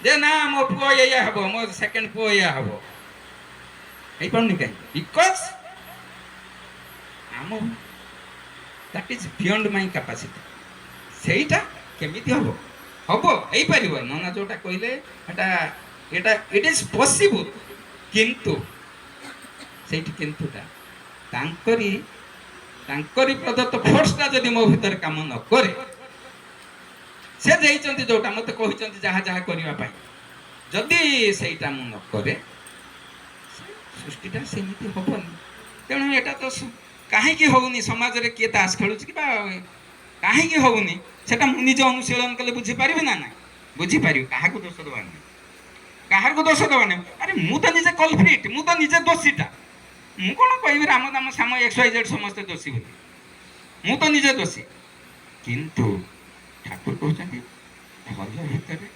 ଯେ ନା ମୋ ପୁଅ ଏଇଆ ହବ, ମୋ ସେକେଣ୍ଡ ପୁଅ ଏଇଆ ହବ, ହେଇପାରୁନି କାହିଁକି? ବିକଜ ଆମ that is beyond my capacity. ସେଇଟା କେମିତି ହବ? ହବ, ହେଇପାରିବ। ନନା ଯୋଉଟା କହିଲେ ଏଟା ଏଟା ଇଟ୍ ଇଜ ପସିବୁଲ, କିନ୍ତୁ ସେଇଠି କିନ୍ତୁଟା ତାଙ୍କରି ତାଙ୍କରି ପ୍ରଦତ୍ତ ଫୋର୍ସଟା ଯଦି ମୋ ଭିତରେ କାମ ନ କରେ, ସେ ଦେଇଛନ୍ତି ଯୋଉଟା ମୋତେ କହିଛନ୍ତି ଯାହା ଯାହା କରିବା ପାଇଁ, ଯଦି ସେଇଟା ମୁଁ ନ କରେ ସୃଷ୍ଟିଟା ସେମିତି ହବନି। ତେଣୁ ଏଟା ତ କାହିଁକି ହଉନି ସମାଜରେ, କିଏ ତାସ ଖେଳୁଛି କି ବା କାହିଁକି ହଉନି, ସେଟା ମୁଁ ନିଜେ ଅନୁଶୀଳନ କଲେ ବୁଝିପାରିବି ନା ନାହିଁ? ବୁଝିପାରିବି। କାହାକୁ ଦୋଷ ଦେବାର ନାହିଁ, କାହାକୁ ଦୋଷ ଦେବାର ନାହିଁ। ଆରେ ମୁଁ ତ ନିଜେ କଲପ୍ରିଟ, ମୁଁ ତ ନିଜେ ଦୋଷୀଟା। ମୁଁ କ'ଣ କହିବି ରାମ ଦାମ ଶ୍ୟାମ XYZ ସମସ୍ତେ ଦୋଷୀ ବୋଲି? ମୁଁ ତ ନିଜେ ଦୋଷୀ। କିନ୍ତୁ ଠାକୁର କହୁଛନ୍ତି ଭଲ ଭିତରେ